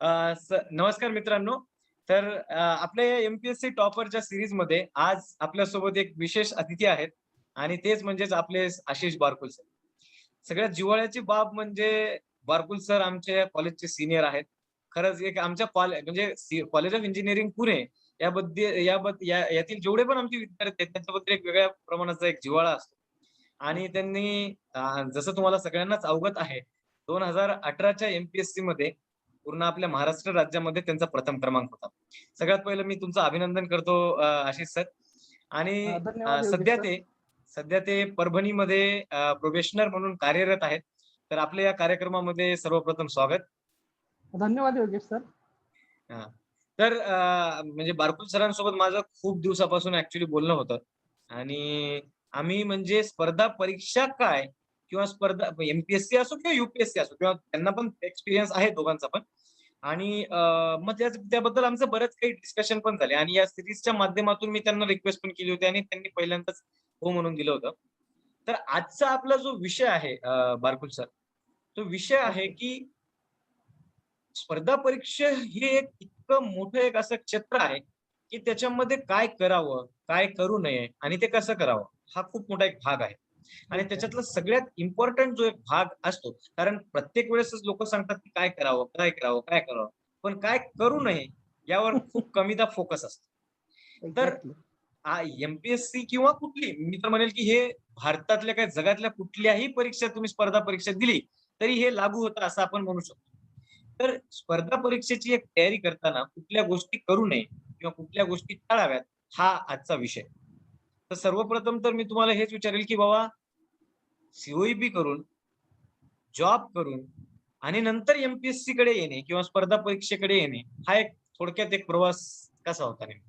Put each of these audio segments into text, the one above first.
नमस्कार मित्रांनो. तर आपल्या या एम-पी-एस-सी टॉपरच्या सीरीजमध्ये आज आपल्यासोबत एक विशेष अतिथी आहेत आणि तेच म्हणजेच आपले आशिष बारकुल सर. सगळ्यात जिव्हाळ्याची बाब म्हणजे बारकुल सर आमच्या कॉलेजचे सीनियर आहेत. खरंच एक आमच्या म्हणजे कॉलेज ऑफ इंजिनिअरिंग पुणे यातील जेवढे पण आमचे विद्यार्थी आहेत त्यांच्याबद्दल एक वेगळ्या प्रमाणाचा एक जिव्हाळा असतो. आणि त्यांनी जसं तुम्हाला सगळ्यांनाच अवगत आहे 2018च्या एम-पी-एस-सी मध्ये पूर्ण आपल्या महाराष्ट्र राज्यामध्ये त्यांचा प्रथम क्रमांक होता. सगळ्यात पहिलं मी तुमचं अभिनंदन करतो आशिष सर. आणि धन्यवाद योगेश सध्या सर. ते सध्या ते परभणीमध्ये प्रोबेशनर म्हणून कार्यरत आहेत. तर आपल्या या कार्यक्रमामध्ये सर्वप्रथम स्वागत. धन्यवाद योगेश सर. हां. तर म्हणजे बारकुल सरांसोबत माझं खूप दिवसापासून ॲक्चुअली बोलणं होतं आणि आम्ही म्हणजे स्पर्धा परीक्षा काय किंवा स्पर्धा एम-पी-एस-सी असो किंवा यू-पी-एस-सी असो किंवा त्यांना पण एक्सपिरियन्स आहे दोघांचा पण. आणि मग त्याबद्दल आमचं बरंच काही डिस्कशन पण झाले आणि या सीरीजच्या माध्यमातून मी त्यांना रिक्वेस्ट पण केली होती आणि त्यांनी पहिल्यांदाच हो म्हणून दिलं होतं. तर आजचा आपला जो विषय आहे बारकुल सर, तो विषय आहे ओके. की स्पर्धा परीक्षा हे एक इतकं मोठं एक असं क्षेत्र आहे, की त्याच्यामध्ये काय करावं, काय करू नये आणि ते कसं करावं, हा खूप मोठा एक भाग आहे. आणि एक्झॅक्टली. त्याच्यातला सगळ्यात इम्पोर्टंट जो एक भाग असतो, कारण प्रत्येक वेळेसच लोकं सांगतात, की काय करावं, काय करावं, काय करावं? पण काय करू नये यावर खूप कमीदा फोकस असतो. तर एक्झॅक्टली. एम-पी-एस-सी किंवा कुठली मी तर म्हणेल, की हे भारतातल्या काय जगातल्या कुठल्याही परीक्षा तुम्ही स्पर्धा परीक्षा दिली, तरी हे लागू होतं असं आपण म्हणू शकतो. तर स्पर्धा परीक्षेची एक तयारी करताना कुठल्या गोष्टी करू नये किंवा कुठल्या गोष्टी टाळाव्यात, हा आजचा विषय. तर सर्वप्रथम तर मी तुम्हाला हेच विचारेल, की बाबा सी करून, जॉब करून आणि नंतर एम-पी-एस-सी कडे येणे किंवा स्पर्धा परीक्षेकडे येणे, हा एक थोडक्यात एक प्रवास कसा होता नेमका?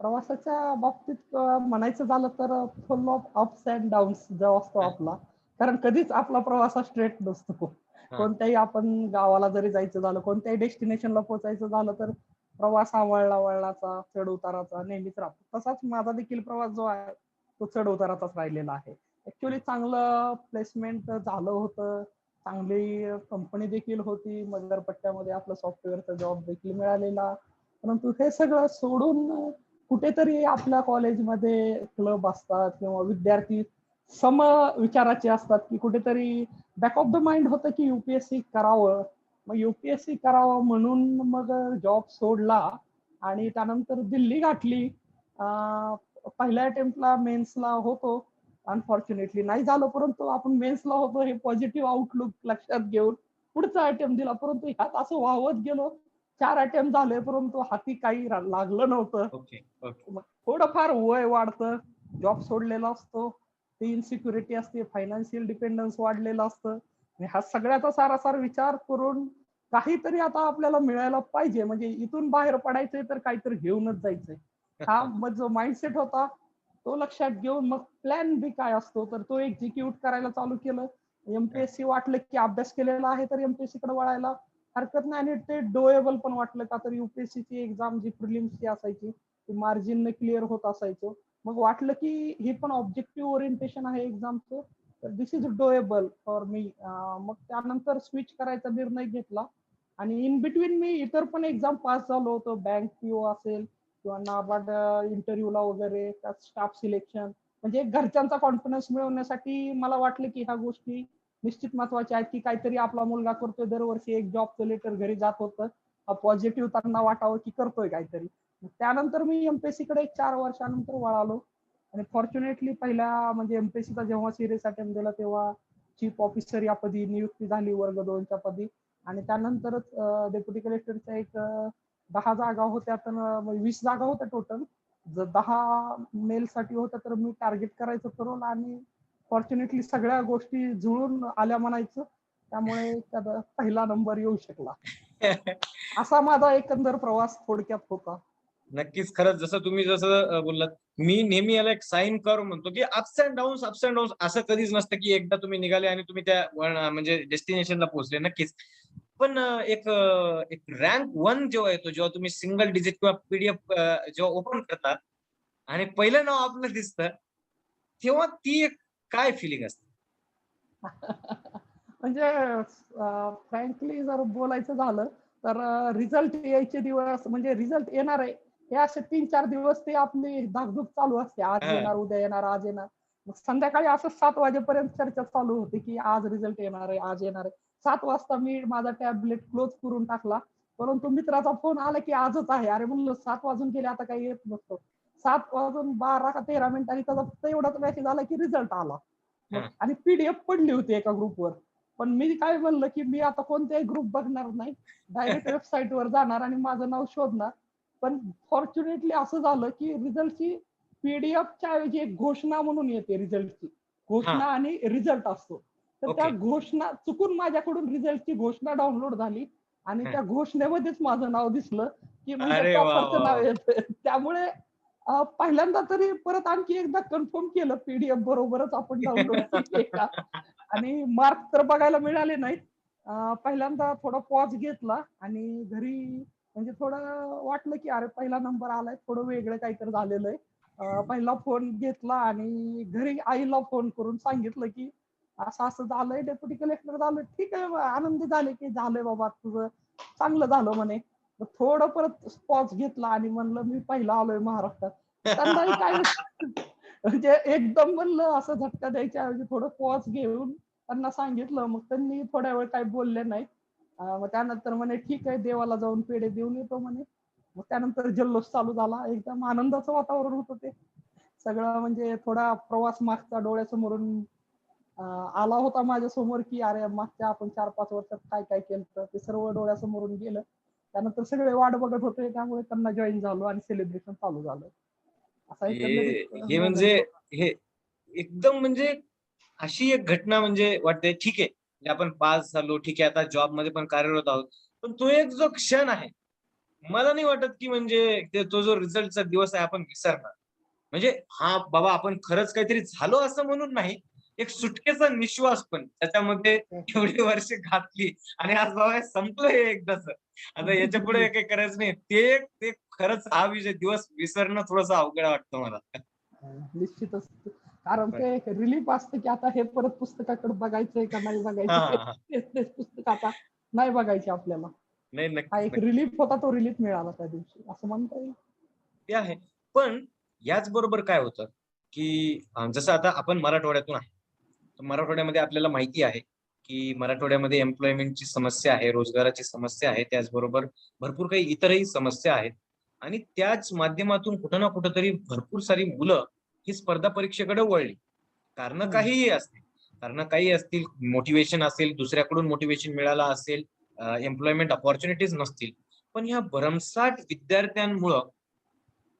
प्रवासाच्या बाबतीत म्हणायचं झालं तर फुल ऑफ अप्स अँड डाउन्स जो असतो हां, आपला. कारण कधीच आपला प्रवास हा स्ट्रेट नसतो. हां. कोणत्याही आपण गावाला जरी जायचं झालं, कोणत्याही डेस्टिनेशनला पोहोचायचं झालं तर प्रवास हा वळणाचा, चढ-उताराचा नेहमीच राहतो. तसाच माझा देखील प्रवास जो आहे, तो चढ-उताराचाच राहिलेला आहे. ॲक्चुअली हं. चांगलं प्लेसमेंट झालं होतं. चांगली कंपनी देखील होती. मजरपट्ट्यामध्ये आपला सॉफ्टवेअरचा जॉब देखील मिळालेला. परंतु हे सगळं सोडून कुठेतरी आपल्या कॉलेजमध्ये क्लब असतात किंवा विद्यार्थी समविचाराचे असतात, की कुठेतरी बॅक ऑफ द माइंड होतं, की यू-पी-एस-सी करावं. मग यू-पी-एस-सी करावं म्हणून मग जॉब सोडला आणि त्यानंतर दिल्ली गाठली. अ, पहिल्या अटेम्प्टला मेन्सला होतो. अनफॉर्च्युनेटली नाही झालं, परंतु आपण मेन्सला होतो हे पॉझिटिव्ह आउटलुक लक्षात घेऊन पुढचा अटेम्प्ट दिला. परंतु ह्यात असं वाहवत गेलो 4 अटेम्प्ट झाले, परंतु हाती काही लागलं नव्हतं. Okay, okay. मग थोडंफार वय वाढतं, जॉब सोडलेला असतो, ती इन्सिक्युरिटी असते, फायनान्शियल डिपेंडन्स वाढलेलं असतं. आणि हा सगळ्याचा सारासार विचार करून काहीतरी आता आपल्याला मिळायला पाहिजे, म्हणजे इथून बाहेर पडायचंय तर काहीतरी घेऊनच जायचंय. हा मग जो माइंडसेट होता, तो लक्षात घेऊन मग प्लॅन बी काय असतो, तर तो एक्झिक्यूट करायला चालू केलं. हां, एम-पी-एस-सी वाटलं की अभ्यास केलेला आहे, तर एम-पी-एस-सी वळायला हरकत नाही आणि ते डोएबल पण वाटलं का तर यूपीएससीची एक्झाम जी प्रिलिम्सची असायची ती मार्जिनने क्लिअर होत असायचो. मग वाटलं की ही पण ऑब्जेक्टिव्ह ओरिएंटेशन आहे एक्झामचं, तर दिस इज डोएबल फॉर मी. मग त्यानंतर स्विच करायचा निर्णय घेतला आणि इन बिटवीन मी इतर पण एक्झाम पास झालो होतो. बँक पीओ असेल किंवा नाबार्ड इंटरव्ह्यूला वगैरे, त्यात स्टाफ सिलेक्शन. म्हणजे घरच्यांचा कॉन्फिडन्स मिळवण्यासाठी मला वाटलं की ह्या गोष्टी निश्चित महत्वाचे आहेत, की काहीतरी आपला मुलगा करतोय. दरवर्षी एक जॉबचं लेटर घरी जात होतं. पॉझिटिव्ह त्यांना वाटावं, की करतोय काहीतरी. मग त्यानंतर मी एम-पी-एस-सीकडे एक 4 वर्षानंतर वळालो आणि फॉर्च्युनेटली पहिल्या म्हणजे एम-पी-एस-सीचा जेव्हा सीरियस अटेम्प्ट दिला, तेव्हा चीफ ऑफिसर या पदी नियुक्ती झाली वर्ग 2च्या पदी आणि त्यानंतरच डेप्युटी कलेक्टरच्या एक 10 जागा होत्या, तर 20 जागा होत्या टोटल. जर 10 मेलसाठी होत्या, तर मी टार्गेट करायचं ठरवलं आणि फॉर्च्युनेटली सगळ्या गोष्टी जुळून आल्या म्हणायचं. त्यामुळे त्याचा पहिला नंबर येऊ शकला. असा माझा एकंदर प्रवास थोडक्यात होता. नक्कीच. खरंच जसं तुम्ही बोललात, मी नेहमी याला एक साइन कर्व्ह म्हणतो, की ups end downs, ups end downs असं कधीच नसतं, की एकदा तुम्ही निघाले आणि तुम्ही त्या म्हणजे डेस्टिनेशनला पोहोचले. नक्कीच. पण एक रँक 1 जेव्हा येतो, जेव्हा तुम्ही सिंगल डिजिट किंवा पी-डी-एफ जेव्हा ओपन करता आणि पहिलं नाव आपलं दिसतं, तेव्हा ती एक काय फिलिंग असते? म्हणजे फ्रँकली जर बोलायचं झालं तर रिझल्ट यायचे दिवस म्हणजे रिझल्ट येणार आहे हे असे 3-4 दिवस ते आपली धाकधूक चालू असते. आज हां. येणार, उद्या येणार, आज येणार. मग संध्याकाळी असं 7 वाजेपर्यंत चर्चा चालू होती, की आज रिझल्ट येणार आहे, आज येणार आहे. 7 वाजता मी माझा टॅबलेट क्लोज करून टाकला. परंतु मित्राचा फोन आला, की आजच आहे. अरे म्हणलं 7 वाजून गेले आता काही येत नसतो. 7 वाजून 12 का 13 मिनिटांनी त्याचा फक्त एवढाच मेसेज आला, की रिझल्ट आला. मग हां. आणि पीडीएफ पडली होती एका ग्रुपवर. पण मी काय म्हणलं, की मी आता कोणताही ग्रुप बघणार नाही. डायरेक्ट वेबसाईटवर जाणार आणि माझं नाव शोधणार. पण फॉर्च्युनेटली असं झालं, की रिझल्टची पीडीएफच्या ऐवजी एक घोषणा म्हणून येते रिझल्टची. हां. घोषणा आणि रिझल्ट असतो. तर त्या ओके. घोषणा चुकून माझ्याकडून रिझल्टची घोषणा डाउनलोड झाली आणि हां. त्या घोषणेमध्येच माझं नाव दिसलं, की म्हणजे अरे वाह, टॉपरचं वाह, नाव वाह! येतंय. त्यामुळे पहिल्यांदा तरी परत आणखी एकदा कन्फर्म केलं पीडीएफ बरोबरच आपण डाउनलोड केली का? आणि मार्क तर बघायला मिळाले नाहीत. पहिल्यांदा थोडा पॉज घेतला आणि घरी म्हणजे थोडं वाटलं, की अरे पहिला नंबर आलाय, थोडं वेगळं काहीतरी झालेलं आहे. पहिला फोन घेतला आणि घरी आईला फोन करून सांगितलं, की असं-असं झालंय, डेप्युटी कलेक्टर झालं. ठीक आहे, आनंदी झाले, की झालंय बाबा तुझं चांगलं झालं म्हणे. मग थोडं परत पॉज घेतला आणि म्हणलं मी पहिला आलोय महाराष्ट्रात. त्यांनाही काय म्हणजे एकदम म्हणलं असं झटका द्यायच्या ऐवजी थोडं पॉज घेऊन त्यांना सांगितलं. मग त्यांनी थोड्या वेळ काही बोलले नाहीत. मग त्यानंतर म्हणे, "ठीक आहे, देवाला जाऊन पेढे देऊन येतो" म्हणे. मग त्यानंतर जल्लोष चालू झाला. एकदम आनंदाचं वातावरण होतं ते. सगळं म्हणजे थोडा प्रवास मागचा डोळ्यासमोरून आला होता माझ्यासमोर, की अरे मागच्या आपण 4-5 वर्षात काय-काय केलं ते सर्व डोळ्यासमोरून गेलं. त्यानंतर सगळे वाट बघत होते. त्यामुळे त्यांना जॉइन झालो आणि सेलिब्रेशन चालू झालं. असा हे एकंदरीत हे म्हणजे मोमेंट होता. हे एकदम म्हणजे अशी एक घटना म्हणजे वाटते ठीक आहे. म्हणजे आपण पास झालो, ठीक आहे आता जॉबमध्ये पण कार्यरत आहोत. पण तो एक जो क्षण आहे, मला नाही वाटत की म्हणजे तो जो रिझल्टचा दिवस आहे आपण विसरणार. म्हणजे हां, बाबा आपण खरंच काहीतरी झालो असं म्हणून नाही. एक सुटकेचा निश्वास पण त्याच्यामध्ये एवढी वर्ष घातली आणि आज बाबा हे संपलं हे एकदाचं. आता याच्यापुढे काही करायचं नाही. ते खरंच हा दिवस विसरणं थोडंसं अवघड वाटतं मला. निश्चितच. कारण बरं. ते एक रिलीफ असतं, की आता हे परत पुस्तकाकडे बघायचंय का नाही हां, बघायचंय. हां, हां. तेच पुस्तक आता नाही बघायचे आपल्याला. नाही, हा नक्कीच, एक नक्कीच. रिलीफ होता, तो रिलीफ मिळाला त्या दिवशी असं म्हणता येईल. ते आहे. पण याचबरोबर काय होतं, की जसं आता आपण मराठवाड्यातून आहे. तर मराठवाड्यामध्ये आपल्याला माहिती आहे, की मराठवाड्यामध्ये एम्प्लॉयमेंटची समस्या आहे, रोजगाराची समस्या आहे. त्याचबरोबर भरपूर काही इतरही समस्या आहेत आणि त्याच माध्यमातून कुठं ना कुठेतरी भरपूर सारी मुलं ही स्पर्धा परीक्षेकडे वळली. कारणं हं. काहीही असतील. कारणं काही असतील, मोटिव्हेशन असेल, दुसऱ्याकडून मोटिव्हेशन मिळालं असेल, एम्प्लॉयमेंट अपॉर्च्युनिटीज नसतील. पण ह्या भरमसाठ विद्यार्थ्यांमुळं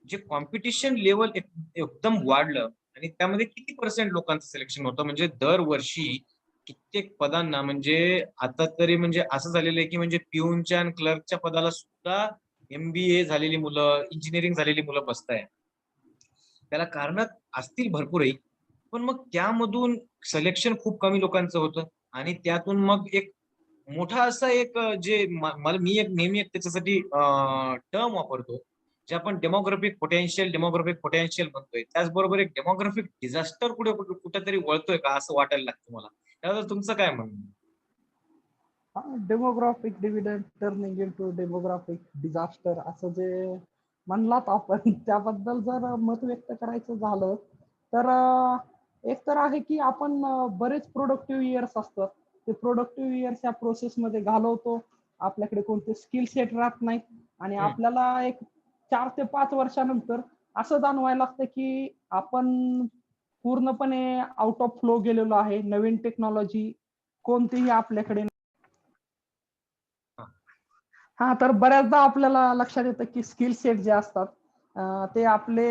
जे कॉम्पिटिशन लेव्हल एकदम वाढलं आणि त्यामध्ये किती पर्सेंट लोकांचं सिलेक्शन होतं म्हणजे दरवर्षी कित्येक पदांना म्हणजे आता तरी म्हणजे असं झालेलं आहे, की म्हणजे पिऊनच्या आणि क्लर्कच्या पदाला सुद्धा एम-बी-ए झालेली मुलं, इंजिनिअरिंग झालेली मुलं बसतायत. त्याला कारणं असतील भरपूरही. पण मग त्यामधून सिलेक्शन खूप कमी लोकांचं होतं आणि त्यातून मग एक मोठा असा एक जे मला मी एक नेहमी एक त्याच्यासाठी टर्म वापरतो. जे आपण डेमोग्राफिक पोटेन्शियल म्हणतोय. त्याचबरोबर एक डेमोग्राफिक डिझास्टर कुठेतरी वळतोय का असं वाटायला लागतं मला. त्याबद्दल तुमचं काय म्हणणं आहे? Demographic dividend turning into demographic disaster असं जे म्हणलात आपण त्याबद्दल जर मत व्यक्त करायचं झालं तर एक तर आहे की आपण बरेच प्रोडक्टिव्ह इयर्स असतात. ते प्रोडक्टिव्ह इयर्स या प्रोसेसमध्ये घालवतो. आपल्याकडे कोणते स्किल सेट राहत नाही आणि हं. आपल्याला एक 4 ते 5 वर्षानंतर असं जाणवायला लागतं की आपण पूर्णपणे आउट ऑफ फ्लो गेलेलो आहे. नवीन टेक्नॉलॉजी कोणतीही आपल्याकडे हां. हां, तर बऱ्याचदा आपल्याला लक्षात येतं, की स्किल सेट जे असतात ते आपले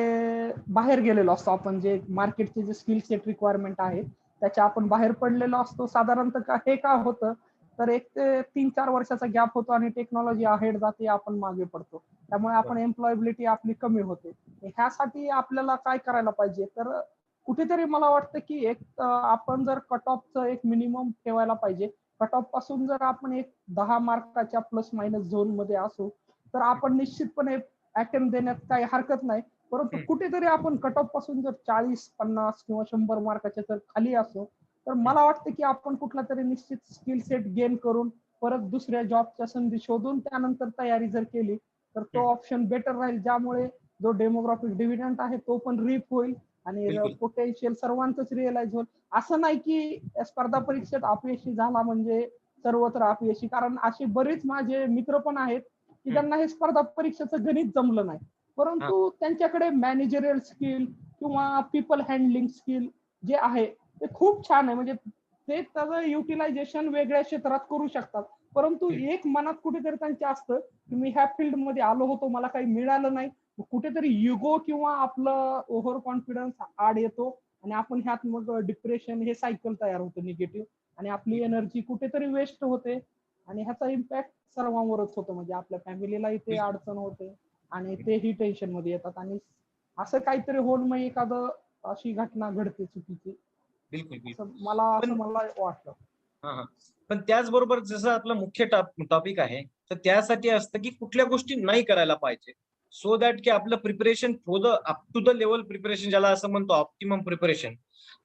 बाहेर गेलेलो असतो आपण जे मार्केटचे जे स्किल सेट रिक्वायरमेंट आहे, त्याच्या आपण बाहेर पडलेलो असतो. साधारणतः हे का होतं, तर 1 ते 3-4 वर्षाचा गॅप होतो आणि टेक्नॉलॉजी अहेड जाते, आपण मागे पडतो. त्यामुळे आपण बरं. एम्प्लॉयबिलिटी आपली कमी होते. ह्यासाठी आपल्याला काय करायला पाहिजे? तर कुठेतरी मला वाटतं, की एक आपण जर कट ऑफचं एक मिनिमम ठेवायला पाहिजे. कट ऑफ पासून जर आपण एक 10 मार्काच्या प्लस मायनस झोनमध्ये असू, तर हं, आपण निश्चितपणे अटेम्प्ट देण्यात काही हरकत नाही. परंतु हं, कुठेतरी आपण कट ऑफ पासून जर 40, 50 किंवा 100 मार्काच्या जर खाली असू, तर मला वाटतं की आपण कुठला तरी निश्चित स्किल सेट गेन करून परत दुसऱ्या जॉबच्या संधी शोधून त्यानंतर तयारी जर केली तर तो ऑप्शन बेटर राहील, ज्यामुळे जो डेमोग्राफिक डिव्हिडंड आहे तो पण रीप होईल आणि बिलकुल. पोटेन्शियल सर्वांचंच रिअलाइज होईल. असं नाही की स्पर्धा परीक्षेत अपयशी झाला म्हणजे सर्वत्र अपयशी, कारण असे बरेच माझे मित्र पण आहेत की त्यांना हे स्पर्धा परीक्षेचं गणित जमलं नाही, हा, परंतु त्यांच्याकडे मॅनेजरियल स्किल किंवा पीपल हँडलिंग स्किल जे आहे ते खूप छान आहे. म्हणजे ते त्याचं युटिलायझेशन वेगळ्या क्षेत्रात करू शकतात, परंतु एक मनात कुठेतरी त्यांच्या असतं की मी ह्या फील्ड मध्ये आलो होतो, मला काही मिळालं नाही, कुठेतरी युगो किंवा आपलं ओव्हर कॉन्फिडन्स आड येतो आणि आपण ह्यात मग डिप्रेशन हे सायकल तयार होतं निगेटिव्ह, आणि आपली एनर्जी कुठेतरी वेस्ट होते आणि ह्याचा इम्पॅक्ट सर्वांवरच होतो. म्हणजे आपल्या फॅमिलीलाही ते बिलकुल. अडचण होते आणि तेही टेन्शन मध्ये येतात आणि असं काहीतरी होऊन मग एखादं अशी घटना घडते चुकीची, बिलकुल. बिलकुल. असं पण मला वाटतं. हा हा पण त्याचबरोबर जसं आपलं मुख्य टॉपिक आहे, तर त्यासाठी असतं की कुठल्या गोष्टी नाही करायला पाहिजे, सो दॅट की आपलं preparation for the up to the level preparation, ज्याला असं म्हणतो ऑप्टिमम प्रिपरेशन.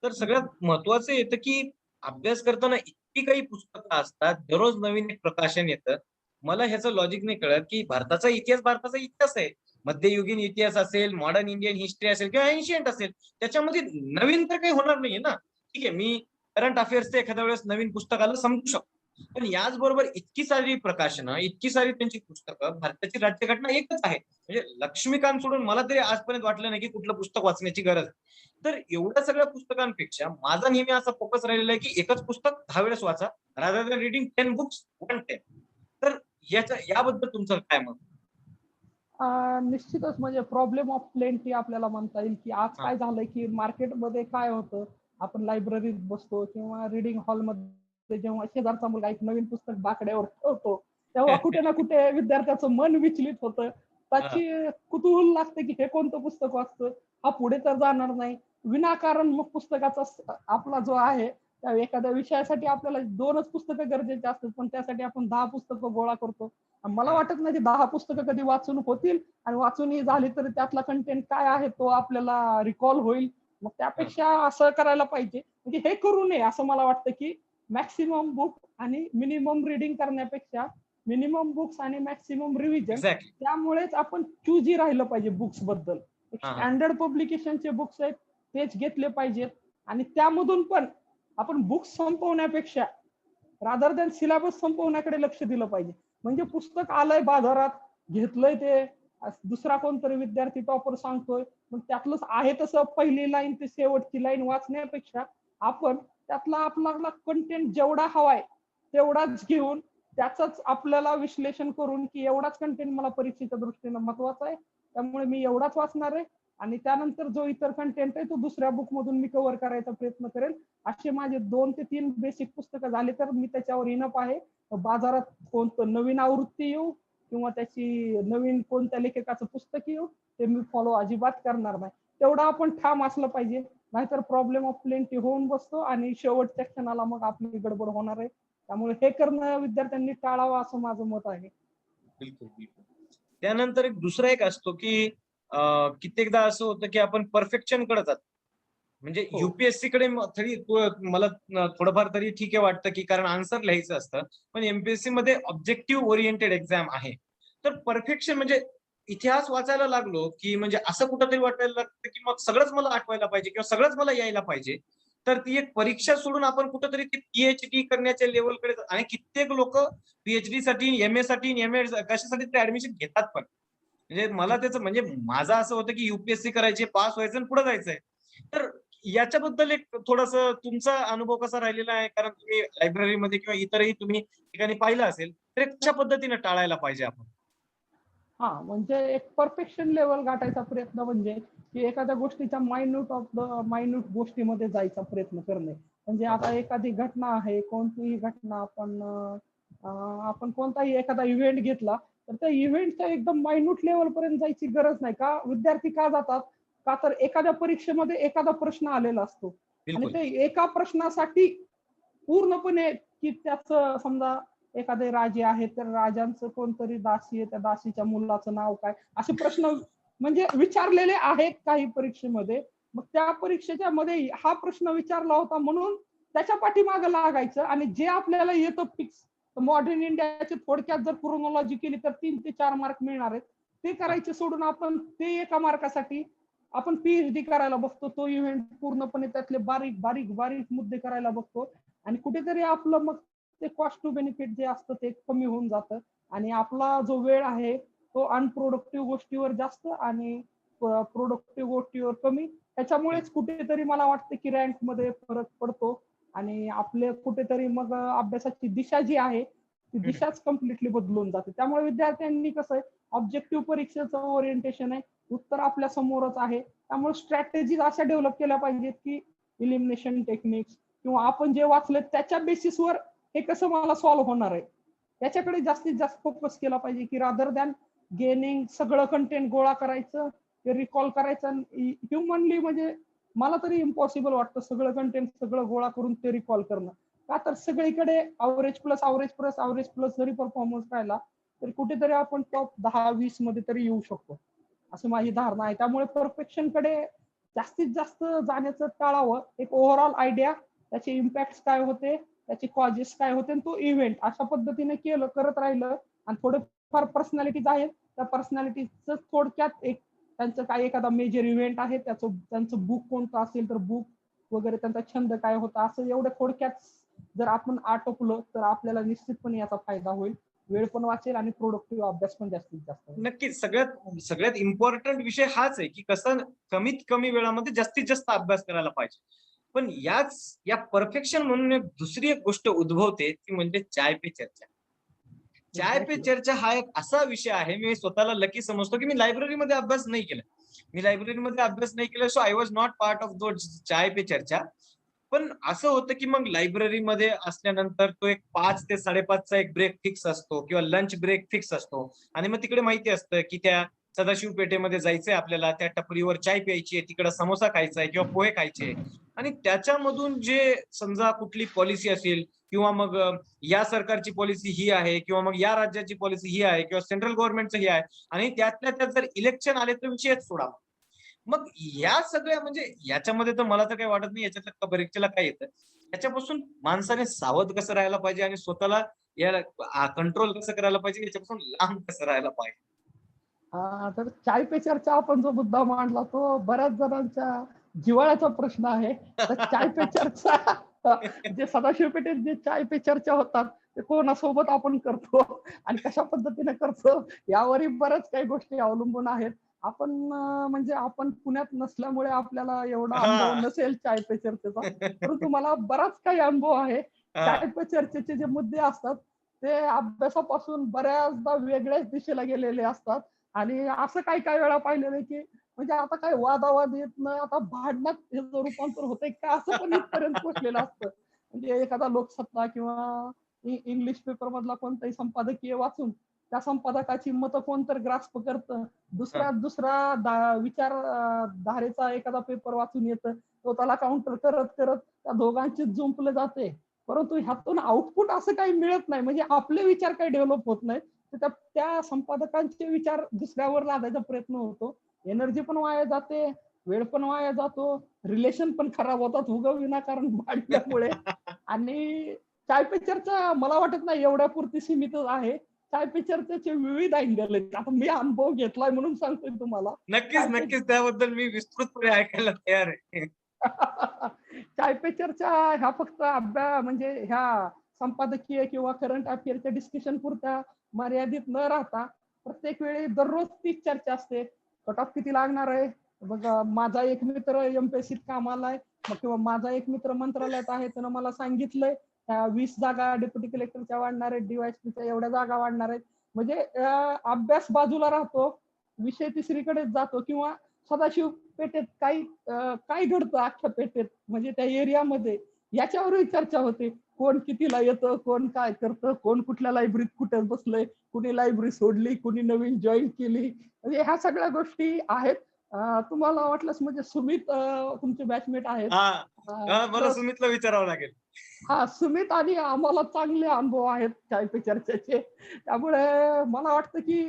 तर सगळ्यात महत्वाचं येतं की अभ्यास करताना इतकी काही पुस्तकं असतात, दररोज नवीन एक प्रकाशन येतं. मला ह्याचं लॉजिक नाही कळत की भारताचा इतिहास आहे, मध्ययुगीन इतिहास असेल, मॉडर्न इंडियन हिस्ट्री असेल किंवा एन्शियंट असेल, त्याच्यामध्ये नवीन तर काही होणार नाहीये ना. ठीक आहे, मी करंट अफेअर्सचं एखाद्या वेळेस नवीन पुस्तक आलं समजू शकतो, पण याचबरोबर इतकी सारी प्रकाशनं, इतकी सारी त्यांची पुस्तकं, भारताची राज्यघटना एकच आहे. म्हणजे लक्ष्मीकांत सोडून मला तरी आजपर्यंत वाटलं नाही की कुठलं पुस्तक वाचण्याची गरज आहे. तर एवढ्या सगळ्या पुस्तकांपेक्षा माझा नेहमी असा फोकस राहिलेला आहे की एकच पुस्तक 10 वेळेस वाचा, rather than reading 10 books one time. तर याबद्दल तुमचं काय मत? निश्चितच म्हणजे प्रॉब्लेम ऑफ प्लेंटी आपल्याला म्हणता येईल की आज हा, काय झालंय की मार्केटमध्ये काय होतं, आपण लायब्ररीत बसतो किंवा रिडिंग हॉलमध्ये जेव्हा शेजारचा मुलगा एक नवीन पुस्तक बाकड्यावर ठेवतो तेव्हा कुठे ना कुठे विद्यार्थ्याचं मन विचलित होतं, हा, त्याची कुतूहल लागते की हे कोणतं पुस्तक वाचतं, हा पुढे तर जाणार नाही. विनाकारण मग पुस्तकाचा आपला जो आहे त्या एखाद्या विषयासाठी आपल्याला 2च पुस्तकं गरजेचे असतात, पण त्यासाठी आपण 10 पुस्तकं गोळा करतो. मला हा, वाटत नाही 10 पुस्तकं कधी वाचून होतील, आणि वाचूनही झाली तरी त्यातला कंटेंट काय आहे तो आपल्याला रिकॉल होईल. मग हा. त्यापेक्षा असं करायला पाहिजे, म्हणजे हे करू नये असं मला वाटतं की मॅक्सिमम बुक आणि मिनिमम रिडिंग करण्यापेक्षा मिनिमम बुक्स आणि मॅक्सिमम रिव्हिजन, एक्झॅक्टली. त्यामुळेच आपण चूजी राहिलं पाहिजे बुक्स बद्दल. एक हा, हा. स्टँडर्ड पब्लिकेशनचे बुक्स आहेत तेच घेतले पाहिजेत, आणि त्यामधून पण आपण बुक्स संपवण्यापेक्षा रादर दॅन सिलेबस संपवण्याकडे लक्ष दिलं पाहिजे. म्हणजे पुस्तक आलंय बाजारात, घेतलंय ते, दुसरा कोणतरी विद्यार्थी टॉपर सांगतोय, मग त्यातलं आहे तसं पहिली लाईन ते शेवटची लाईन वाचण्यापेक्षा आपण त्यातला आपल्याला कंटेंट जेवढा हवाय तेवढाच घेऊन त्याचंच आपल्याला विश्लेषण करून की एवढाच कंटेंट मला परीक्षेच्या दृष्टीने महत्वाचा आहे, त्यामुळे मी एवढाच वाचणार आहे आणि त्यानंतर जो इतर कंटेंट आहे तो दुसऱ्या बुक मधून मी कव्हर करायचा प्रयत्न करेल. असे माझे 2 ते 3 बेसिक पुस्तकं झाले तर मी त्याच्यावर इनफ आहे. बाजारात कोणतं नवीन आवृत्ती येऊ किंवा त्याची नवीन कोणत्या लेखकाचं पुस्तक येऊ ते मी फॉलो अजिबात करणार नाही. तेवढं आपण ठाम असलं पाहिजे, नाहीतर प्रॉब्लेम ऑफ प्लेंटी होऊन बसतो आणि शेवटच्या क्षणाला मग आपली गडबड होणार आहे. त्यामुळे हे करणं विद्यार्थ्यांनी टाळावं असं माझं मत आहे. बिलकुल, बिलकुल. त्यानंतर दुसरा एक असतो की कित्येकदा असं होतं की आपण परफेक्शन कडे जातो. म्हणजे हो. युपीएससी कडे तरी मला थोडंफार तरी ठीक आहे वाटतं की कारण आन्सर लिहायचं असतं. पण एमपीएससी मध्ये ऑब्जेक्टिव्ह ओरिएंटेड एक्झाम आहे. तर परफेक्शन म्हणजे इतिहास वाचायला लागलो की म्हणजे असं कुठंतरी वाटायला लागतं की मग सगळंच मला आठवायला पाहिजे किंवा सगळंच मला यायला पाहिजे. तर ती एक परीक्षा सोडून आपण कुठंतरी ती पीएचडी करण्याच्या लेवलकडे आणि कित्येक लोक पीएचडी साठी, एमए साठी, एमए कशासाठी ते ऍडमिशन घेतात पण. म्हणजे मला त्याचं म्हणजे माझं असं होतं की युपीएससी करायची, पास व्हायचं आणि पुढे जायचंय. तर याच्याबद्दल एक थोडस तुमचा अनुभव कसा राहिलेला आहे, कारण तुम्ही लायब्ररीमध्ये किंवा इतरही तुम्ही ठिकाणी पाहिलं असेल, तर हे कशा पद्धतीने टाळायला पाहिजे आपण? हा, म्हणजे एक परफेक्शन लेवल गाठायचा प्रयत्न म्हणजे की एखाद्या गोष्टीच्या मायन्यूट ऑफ द मायन्यूट गोष्टीमध्ये जायचा प्रयत्न करणे. म्हणजे हा, आता एखादी घटना आहे, कोणतीही घटना आपण कोणताही एखादा इव्हेंट घेतला तर त्या इव्हेंटच्या एकदम मायन्यूट लेवल पर्यंत जायची गरज नाही. का विद्यार्थी का जातात? का तर एखाद्या परीक्षेमध्ये एखादा प्रश्न आलेला असतो आणि बिलकुल. ते एका प्रश्नासाठी पूर्णपणे की त्याचं समजा एखादे राजे आहेत तर राजांचं कोणतरी दासी आहे, त्या दासीच्या मुलाचं नाव काय, असे प्रश्न म्हणजे विचारलेले आहेत काही परीक्षेमध्ये. मग त्या परीक्षेच्या मध्ये हा प्रश्न विचारला होता म्हणून त्याच्या पाठीमागं लागायचं आणि जे आपल्याला येतं फिक्स, मॉडर्न इंडियाची थोडक्यात जर क्रोनॉलॉजी केली तर 3 ते 4 मार्क मिळणार आहेत. ते करायचे सोडून आपण ते एका मार्कासाठी आपण पीएचडी करायला बघतो. तो इव्हेंट पूर्णपणे त्यातले बारीक बारीक बारीक मुद्दे करायला बघतो आणि कुठेतरी आपलं मग ते कॉस्ट टू बेनिफिट जे असतं ते कमी होऊन जातं आणि आपला जो वेळ आहे तो अनप्रोडक्टिव्ह गोष्टीवर जास्त आणि प्रोडक्टिव्ह गोष्टीवर कमी. त्याच्यामुळेच कुठेतरी मला वाटतं की रँक मध्ये फरक पडतो आणि आपले कुठेतरी मग अभ्यासाची दिशा जी आहे ती दिशाच कम्प्लिटली बदलून जाते. त्यामुळे विद्यार्थ्यांनी कसं आहे, ऑब्जेक्टिव्ह परीक्षेचं ओरिएंटेशन आहे, उत्तर आपल्या समोरच आहे. त्यामुळे स्ट्रॅटेजीज अशा डेव्हलप केल्या पाहिजेत की इलिमिनेशन टेक्निक्स किंवा आपण जे वाचलं त्याच्या बेसिसवर हे कसं मला सॉल्व्ह होणार आहे त्याच्याकडे जास्तीत जास्त फोकस केला पाहिजे की रादर दॅन गेनिंग सगळं कंटेंट गोळा करायचं, ते रिकॉल करायचं. ह्युमनली म्हणजे मला तरी इम्पॉसिबल वाटतं सगळं कंटेंट सगळं गोळा करून ते रिकॉल करणं. का तर सगळीकडे average plus average plus average plus जरी परफॉर्मन्स राहिला तरी कुठेतरी आपण टॉप 10-20 मध्ये तरी येऊ शकतो, असं माझी धारणा आहे. त्यामुळे परफेक्शन कडे जास्तीत जास्त जाण्याचं टाळावं. एक ओव्हरऑल आयडिया, त्याचे इम्पॅक्ट काय होते, त्याचे कॉजेस काय होते, आणि तो इव्हेंट अशा पद्धतीने केलं करत राहिलं आणि थोडेफार पर्सनॅलिटीज आहेत त्या पर्सनॅलिटीज थोडक्यात एक त्यांचं काय एखादा मेजर इव्हेंट आहे त्यांचं बुक कोणतं असेल तर बुक वगैरे, त्यांचा छंद काय होता, असं एवढं थोडक्यात जर आपण आटोपलं तर आपल्याला निश्चितपणे याचा फायदा होईल. वेळ पण वाचेल आणि प्रोडक्टिव्ह अभ्यास पण जास्तीत जास्त होईल. नक्कीच सगळ्यात इम्पॉर्टंट विषय हाच आहे की कसं कमीत कमी वेळामध्ये जास्तीत जास्त अभ्यास करायला पाहिजे. पण या परफेक्शन म्हणून दुसरी एक गोष्ट उद्भवते ती म्हणजे चाय पे चर्चा. चाय पे चर्चा हा एक असा विषय आहे, मी स्वतःला लकी समजतो की मी लायब्ररीमध्ये अभ्यास नाही केला. मी लायब्ररीमध्ये अभ्यास नाही केला, so I was not part of दो चाय पे चर्चा. पण असं होतं की मग लायब्ररीमध्ये असल्यानंतर तो एक 5 ते 5:30चा एक ब्रेक फिक्स असतो किंवा लंच ब्रेक फिक्स असतो आणि मग तिकडे माहिती असतं की त्या सदाशिव पेठेमध्ये जायचंय आपल्याला, त्या टपरीवर चाय प्यायची आहे, तिकडे समोसा खायचा आहे किंवा पोहे खायचे आणि त्याच्यामधून जे समजा कुठली पॉलिसी असेल किंवा मग या सरकारची पॉलिसी ही आहे किंवा मग या राज्याची पॉलिसी ही आहे किंवा सेंट्रल गव्हर्नमेंटचं ही आहे आणि त्यातल्या त्यात जर इलेक्शन आले तर विषयच सोडा. मग या सगळ्या म्हणजे याच्यामध्ये तर मला तर काही वाटत नाही याच्यातल्या परीक्षेला काय येतं. याच्यापासून माणसाने सावध कसं राहायला पाहिजे आणि स्वतःला या कंट्रोल कसं करायला पाहिजे, याच्यापासून लांब कसं राहायला पाहिजे. तर चाय पे चर्चा आपण जो मुद्दा मांडला तो बऱ्याच जणांच्या जिव्हाळ्याचा प्रश्न आहे. तर चाय पे चर्चा जे सदाशिव पेठेत जे चाय पे चर्चा होतात ते कोणासोबत आपण करतो आणि कशा पद्धतीने करतो यावरही बऱ्याच काही गोष्टी अवलंबून आहेत. आपण म्हणजे आपण पुण्यात नसल्यामुळे आपल्याला एवढा अनुभव हा. नसेल चाय पे चर्चेचा, परंतु मला बराच काही अनुभव आहे. चाय पे चर्चेचे जे मुद्दे असतात ते अभ्यासापासून बऱ्याचदा वेगळ्याच दिशेला गेलेले असतात आणि असं काही काही वेळा पाहिलेलं आहे की म्हणजे आता काय वादावाद येत नाही, आता भांडणात याचं रूपांतर होतंय का असं पण इथपर्यंत पोहोचलेलं असतं. म्हणजे एखादा लोकसत्ता किंवा इंग्लिश पेपर मधला कोणताही संपादकीय वाचून त्या संपादकाची मतं कोण तर ग्रास्प करतं, दुसरा विचार धारेचा एखादा पेपर वाचून येतं, तो त्याला काउंटर करत करत त्या दोघांची जुंपलं जाते. परंतु ह्यातून आउटपुट असं काही मिळत नाही, म्हणजे आपले विचार काही डेव्हलप होत नाही. तर त्या संपादकांचे विचार दुसऱ्यावर लादायचा प्रयत्न होतो. एनर्जी पण वाया जाते, वेळ पण वाया जातो, रिलेशन पण खराब होतात उगं विनाकारण भांडल्यामुळे. आणि चाय पे चर्चा मला वाटत नाही एवढ्या पुरती सीमित आहे. चाय पे चर्चेचे विविध अँगल आहेत. आता मी अनुभव घेतलाय म्हणून सांगतोय तुम्हाला. नक्कीच चाय पे नक्कीच त्याबद्दल मी विस्तृतपणे ऐकायला तयार आहे. चाय पे चर्चा ह्या फक्त म्हणजे ह्या संपादकीय किंवा करंट अफेअरच्या डिस्कशन पुरता मर्यादित न राहता प्रत्येक वेळी दररोज तीच चर्चा असते. कट ऑफ किती लागणार आहे, मग माझा एक मित्र एमपीएससीत कामाला आहे, मग किंवा माझा एक मित्र मंत्रालयात आहे, त्यानं मला सांगितलंय 20 जागा डेप्युटी कलेक्टरच्या वाढणार आहेत, डीवायएसपीच्या एवढ्या जागा वाढणार आहेत. म्हणजे अभ्यास बाजूला राहतो, विषय तिसरीकडेच जातो. किंवा सदाशिव पेठेत काय घडतं अख्ख्या पेठेत म्हणजे त्या एरियामध्ये याच्यावरही चर्चा होते. कोण कितीला येतं, कोण काय करतं, कोण कुठल्या लायब्ररीत कुठे बसलंय, कुणी लायब्ररी सोडली, कुणी नवीन जॉईन केली, म्हणजे ह्या सगळ्या गोष्टी आहेत. तुम्हाला वाटलंच म्हणजे सुमित तुमचे बॅचमेट आहेत. हा. मला तर सुमितला विचारावं लागेल. हा, सुमित आणि आम्हाला चांगले अनुभव आहेत चाय पे चर्चेचे. त्यामुळे मला वाटतं की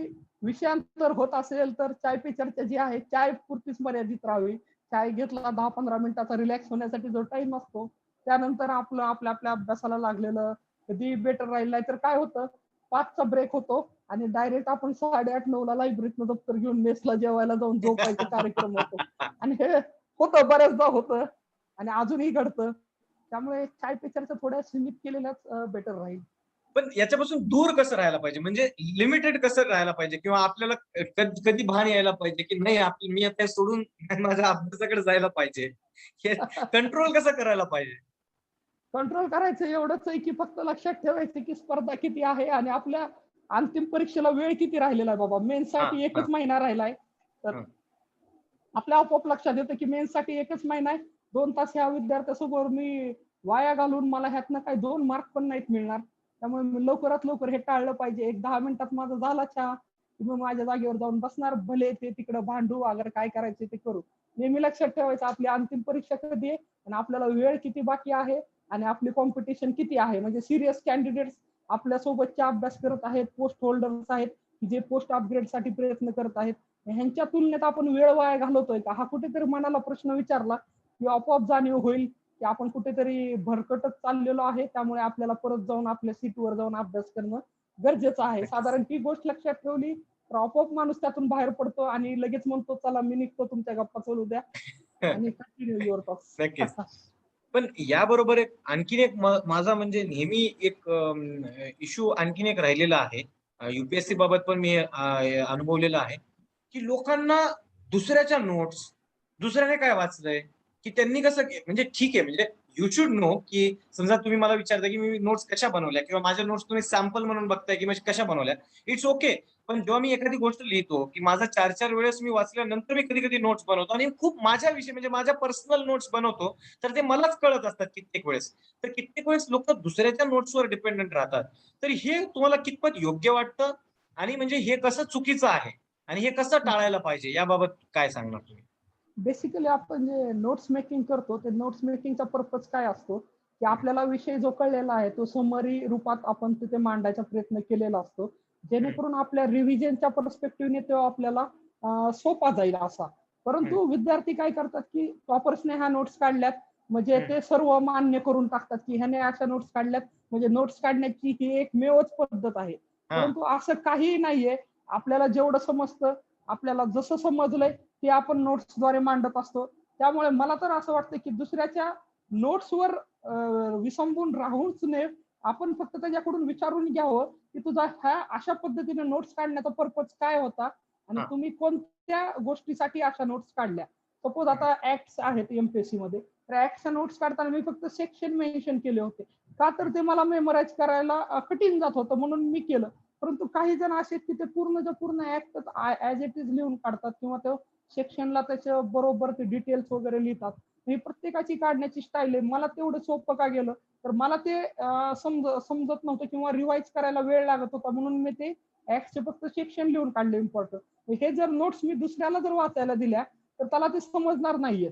विषयांतर होत असेल तर चाय पे चर्चा जी आहे चाय पुरतीच मर्यादित राहावी. चाय घेतला 10-15 मिनिटाचा रिलॅक्स होण्यासाठी जो टाइम असतो त्यानंतर आपल्या आपल्या अभ्यासाला लागलेलं कधी बेटर राहील. नाही तर काय होतं, 5चा ब्रेक होतो आणि डायरेक्ट आपण 8:30-9ला लायब्ररीतनं दप्तर घेऊन मेसला जेवायला जाऊन झोपायचा कार्यक्रम होतो. आणि हे होतं, बऱ्याचदा होतं आणि अजूनही घडतं. त्यामुळे चाय पे चर्चा थोड्या सीमित केलेल्याच बेटर राहील. पण याच्यापासून दूर कसं राहायला पाहिजे? म्हणजे लिमिटेड कसं राहायला पाहिजे? किंवा आपल्याला कधी भान यायला पाहिजे, की नाही मी आता हे सोडून माझ्या अभ्यासाकडे जायला पाहिजे. हे कंट्रोल कसं करायला पाहिजे? कंट्रोल करायचं एवढंच आहे, की फक्त लक्षात ठेवायचं, की स्पर्धा किती आहे आणि आपल्या अंतिम परीक्षेला वेळ किती राहिलेला आहे बाबा. हां, मेन्ससाठी हां, 1च महिना राहिलाय. तर हां. आपल्या आपोआप लक्षात येतं, की मेन्ससाठी 1च महिना आहे. 2 तास ह्या विद्यार्थ्यासमोर मी वाया घालवून मला ह्यातनं काही 2 मार्क पण नाहीत मिळणार. त्यामुळे मी लवकरात लवकर हे टाळलं पाहिजे. एक 10 मिनिटात माझा झाला चहा, की मी माझ्या जागेवर जाऊन बसणार. भले ते तिकडं भांडू वगैरे काय करायचं ते करू. नेहमी लक्षात ठेवायचं आपली अंतिम परीक्षा कधी आहे आणि आपल्याला वेळ किती बाकी आहे आणि आपली कॉम्पिटिशन किती आहे. म्हणजे सीरियस कॅन्डिडेट्स आपल्या सोबतचे अभ्यास करत आहेत, पोस्ट होल्डर्स आहेत, की जे पोस्ट अपग्रेडसाठी प्रयत्न करत आहेत. ह्यांच्या तुलनेत आपण वेळ वाया घालवतोय का? हा कुठेतरी मनाला प्रश्न विचारला, की आपोआप जाणीव होईल, की आपण कुठेतरी भरकटत चाललेलो आहे. त्यामुळे आपल्याला परत जाऊन आपल्या सीटवर जाऊन अभ्यास करणं गरजेचं आहे. नक्कीच. साधारण ती गोष्ट लक्षात ठेवली, तर आपोआप माणूस त्यातून बाहेर पडतो आणि लगेच म्हणतो, "चला मी निघतो, तुमच्या गप्पा चालू द्या आणि कंटिन्यू युअर टॉक्स." नक्कीच. पण याबरोबर एक आणखीन एक माझा म्हणजे नेहमी एक इश्यू आणखीन एक राहिलेला आहे. बाबत पण मी अनुभवलेलं आहे, की लोकांना दुसऱ्याच्या नोट्स, दुसऱ्याने काय वाचलंय, की त्यांनी कसं म्हणजे ठीक आहे म्हणजे यू शुड नो, की समजा तुम्ही मला विचारता, की मी नोट्स कशा बनवल्या किंवा माझ्या नोट्स तुम्ही सॅम्पल म्हणून बघताय, की म्हणजे कशा बनवल्या. It's okay. पण जेव्हा मी एखादी गोष्ट लिहितो, की माझा 4-4 वेळेस मी वाचल्यानंतर मी कधी-कधी नोट्स बनवतो आणि खूप माझ्याविषयी म्हणजे माझ्या पर्सनल नोट्स बनवतो. तर ते मलाच कळत असतात कित्येक वेळेस. तर कित्येक वेळेस लोकं दुसऱ्याच्या नोट्सवर डिपेंडंट राहतात. तर हे तुम्हाला कितपत योग्य वाटतं? आणि म्हणजे हे कसं चुकीचं आहे? आणि हे कसं टाळायला पाहिजे? याबाबत काय सांगणार तुम्ही? बेसिकली आपण जे नोट्स मेकिंग करतो, ते नोट्स मेकिंगचा पर्पज काय असतो, की हं, आपल्याला विषय जो कळलेला आहे, तो समरी रूपात आपण तिथे मांडायचा प्रयत्न केलेला असतो. हं, जेणेकरून आपल्या रिव्हिजनच्या पर्स्पेक्टिव्हने तो आपल्याला सोपा जाईल असा. हं, परंतु विद्यार्थी काय करतात, की टॉपर्सने ह्या नोट्स काढल्यात, म्हणजे हं. ते सर्व मान्य करून टाकतात, की ह्याने अशा नोट्स काढल्यात, म्हणजे नोट्स काढण्याची ही एकमेवच पद्धत आहे. हां, परंतु असं काहीही नाहीये. आपल्याला जेवढं समजतं, आपल्याला जसं समजलंय ते आपण नोट्सद्वारे मांडत असतो. त्यामुळे मला तर असं वाटतं, की दुसऱ्याच्या नोट्सवर विसंबून राहूच नये. आपण फक्त त्याच्याकडून विचारून घ्यावं, की तुझा ह्या अशा पद्धतीने नोट्स काढण्याचा पर्पज काय होता आणि हां, तुम्ही कोणत्या गोष्टीसाठी अशा नोट्स काढल्या. सपोज हं, आता ॲक्ट्स आहेत एम-पी-एस-सीमध्ये. तर ॲक्ट्सच्या नोट्स काढताना मी फक्त सेक्शन मेन्शन केले होते. का तर हं. ते मला मेमोराईज करायला कठीण जात होतं म्हणून मी केलं. परंतु काही जण असे आहेत, की ते पूर्णच्या पूर्ण ॲक्टच ॲज इट इज लिहून काढतात किंवा तो सेक्शनला त्याच्या बरोबर ते डिटेल्स वगैरे लिहितात. ही प्रत्येकाची काढण्याची स्टाईल आहे. मला तेवढं सोपं का गेलं? तर मला ते समजत नव्हतं किंवा रिवाईज करायला वेळ लागत होता म्हणून मी ते ॲक्टचे फक्त सेक्शन लिहून काढले इम्पोर्टंट. हे जर नोट्स मी दुसऱ्याला जर वाचायला दिल्या, तर त्याला ते समजणार नाहीये.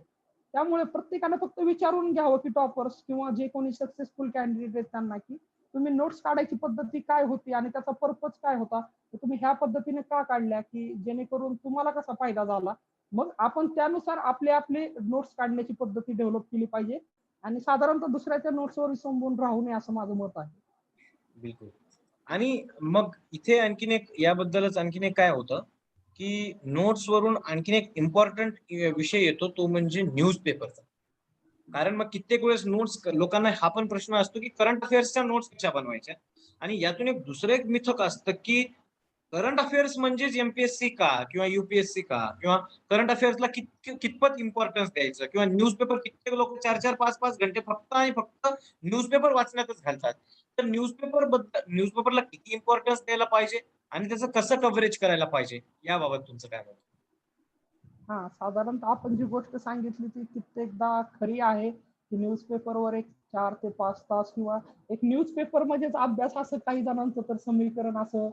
त्यामुळे प्रत्येकानं फक्त विचारून घ्यावं, की टॉपर्स किंवा जे कोणी सक्सेसफुल कॅन्डिडेट आहेत त्यांना, की तुम्ही नोट्स काढायची पद्धती काय होती आणि त्याचा पर्पज काय होता? तर तुम्ही ह्या पद्धतीने का काढल्या, की जेणेकरून तुम्हाला कसा फायदा झाला? मग आपण त्यानुसार आपले नोट्स काढण्याची पद्धती डेव्हलप केली पाहिजे आणि साधारणतः दुसऱ्याच्या नोट्सवर विसंबून राहू नये असं माझं मत आहे. बिलकुल. आणि मग इथे आणखीन एक याबद्दलच आणखीन एक काय होतं, की नोट्सवरून आणखीन एक इम्पोर्टंट विषय येतो तो म्हणजे न्यूजपेपरचा. कारण मग कित्येक वेळेस नोट्स लोकांना हा पण प्रश्न असतो, की करंट अफेअर्सच्या नोट्स कशा बनवायच्या? आणि यातून एक दुसरं एक मिथक असतं, की करंट अफेअर्स म्हणजेच एम-पी-एस-सी का? किंवा यू-पी-एस-सी का? किंवा करंट अफेअर्सला कितपत इम्पोर्टन्स द्यायचं? किंवा न्यूजपेपर कित्येक लोकं 4-4, 5-5 घंटे फक्त आणि फक्त न्यूजपेपर वाचण्यातच घालतात. तर न्यूजपेपरला किती इम्पोर्टन्स द्यायला पाहिजे? आणि त्याचं कसं कव्हरेज करायला पाहिजे? याबाबत तुमचं काय मत आहे? हां, साधारणतः आपण जी गोष्ट सांगितली ती कित्येकदा खरी आहे, की न्यूजपेपरवर एक 4 ते 5 तास किंवा एक न्यूजपेपर म्हणजेच अभ्यास असं काही जणांचं तर समीकरण असं